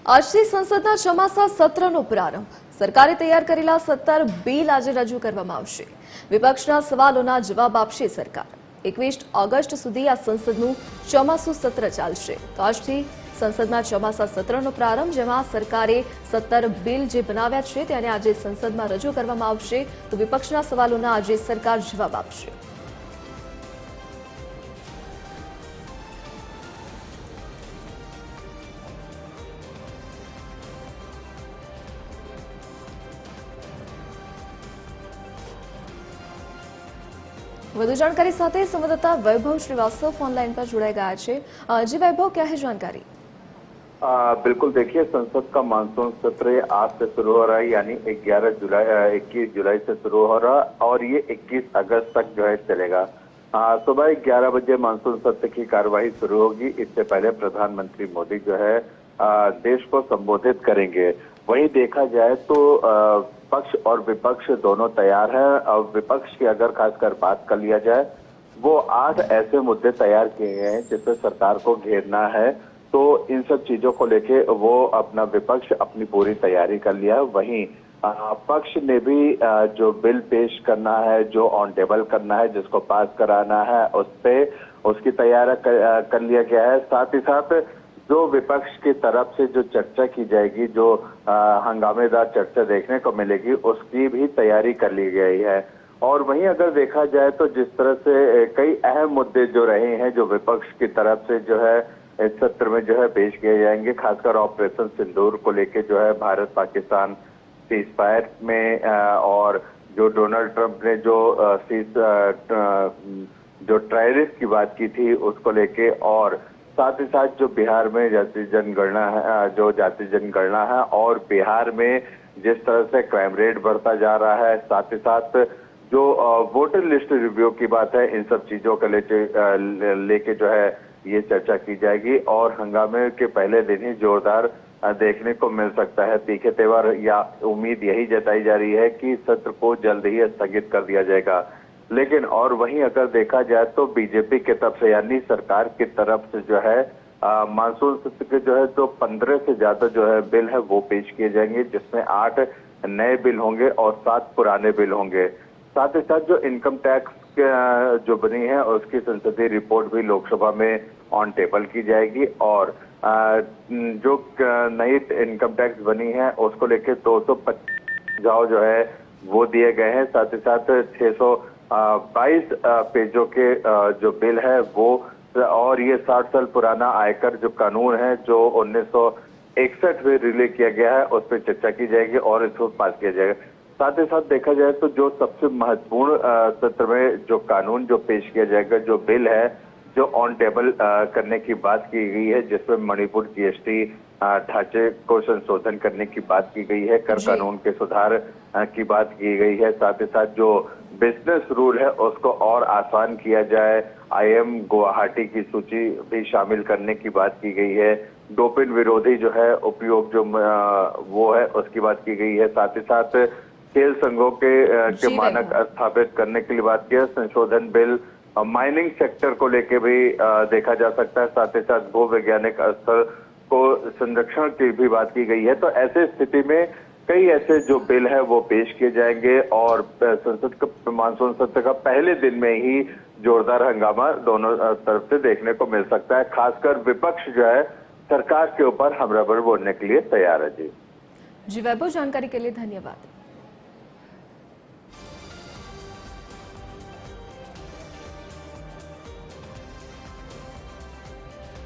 આજથી સંસદના ચોમાસા સત્રનો પ્રારંભ. સરકારે તૈયાર કરેલા 17 બિલ આજે રજૂ કરવામાં આવશે. વિપક્ષના સવાલોના જવાબ આપશે સરકાર. 21 ઓગસ્ટ સુધી આ સંસદનું ચોમાસું સત્ર ચાલશે. તો આજથી સંસદના ચોમાસા સત્રનો પ્રારંભ, જેમાં સરકારે 17 બિલ જે બનાવ્યા છે તેને આજે સંસદમાં રજૂ કરવામાં આવશે. તો વિપક્ષના સવાલોના આજે સરકાર જવાબ આપશે. વધુ जानकारी સાથે સંવાદદાતા वैभव श्रीवास्तव ऑनलाइन पर जुड़ाई गया है। जी वैभव, क्या है जानकारी? बिल्कुल, देखिए, संसद का मानसून सत्र आज से शुरू हो रहा है, यानी 21 जुलाई से शुरू हो रहा है और ये 21 अगस्त तक जो है चलेगा। सुबह 11 बजे मानसून सत्र की कार्यवाही शुरू होगी। इससे पहले प्रधानमंत्री मोदी जो है देश को संबोधित करेंगे। वहीं देखा जाए तो पक्ष और विपक्ष दोनों तैयार हैं। और विपक्ष की अगर खासकर बात कर लिया जाए, वो 8 ऐसे मुद्दे तैयार किए हैं जिससे सरकार को घेरना है। तो इन सब चीजों को लेके वो अपना विपक्ष अपनी पूरी तैयारी कर लिया है। वहीं पक्ष ने भी जो बिल पेश करना है, जो ऑन टेबल करना है, जिसको पास कराना है, उस पे उसकी तैयारी कर लिया गया है। साथ ही साथ जो विपक्ष की तरफ से जो चर्चा की जाएगी, जो हंगामेदार चर्चा देखने को मिलेगी, उसकी भी तैयारी कर ली गई है। और वहीं अगर देखा जाए तो जिस तरह से कई अहम मुद्दे जो रहे हैं, जो विपक्ष की तरफ से जो है इस सत्र में जो है पेश किए जाएंगे, खासकर ऑपरेशन सिंदूर को लेके जो है भारत पाकिस्तान सीजफायर में, और जो डोनाल्ड ट्रंप ने जो टैरिफ की बात की थी उसको लेके, और साथ ही साथ जो बिहार में जाति जनगणना है और बिहार में जिस तरह से क्राइम रेट बढ़ता जा रहा है, साथ ही साथ जो वोटर लिस्ट रिव्यू की बात है, इन सब चीजों को लेके जो है ये चर्चा की जाएगी। और हंगामे के पहले दिन ही जोरदार देखने को मिल सकता है तीखे तेवर, या उम्मीद यही जताई जा रही है कि सत्र को जल्द ही स्थगित कर दिया जाएगा। लेकिन और वहीं अगर देखा जाए तो बीजेपी की तरफ से, यानी सरकार की तरफ से जो है मानसून सत्र के जो है तो 15 से ज्यादा जो है बिल है वो पेश किए जाएंगे, जिसमें 8 नए बिल होंगे और 7 पुराने बिल होंगे। साथ ही साथ जो इनकम टैक्स जो बनी है उसकी संसदीय रिपोर्ट भी लोकसभा में ऑन टेबल की जाएगी। और जो नई इनकम टैक्स बनी है उसको लेकर 225 जो है वो दिए गए हैं। साथ ही साथ 622 पेजों के जो बिल है वो, और ये 60 साल पुराना आयकर जो कानून है जो 1961 में रिलीज किया गया है, उस पर चर्चा की जाएगी और इसको पास किया जाएगा। साथ ही साथ देखा जाए तो जो सबसे महत्वपूर्ण सत्र में जो कानून जो पेश किया जाएगा, जो बिल है जो ऑन टेबल करने की बात की गई है, जिसमें मणिपुर जीएसटी ढांचे को संशोधन करने की बात की गई है, कर कानून के सुधार की बात की गई है। साथ ही साथ जो बिजनेस रूल है उसको और आसान किया जाए, आईएम गुवाहाटी की सूची भी शामिल करने की बात की गई है। डोपिंग विरोधी जो है उपयोग जो वो है उसकी बात की गई है। साथ ही साथ खेल संघों के मानक स्थापित करने के लिए बात की है। संशोधन बिल माइनिंग सेक्टर को लेके भी देखा जा सकता है। साथ ही साथ भू वैज्ञानिक स्तर को संरक्षण की भी बात की गई है। तो ऐसे स्थिति में कई ऐसे जो बिल है वो पेश किए जाएंगे और संसद का मानसून सत्र का पहले दिन में ही जोरदार हंगामा दोनों तरफ से देखने को मिल सकता है। खासकर विपक्ष जो है सरकार के ऊपर हमलावर बोलने के लिए तैयार है। जी वैभव, जानकारी के लिए धन्यवाद।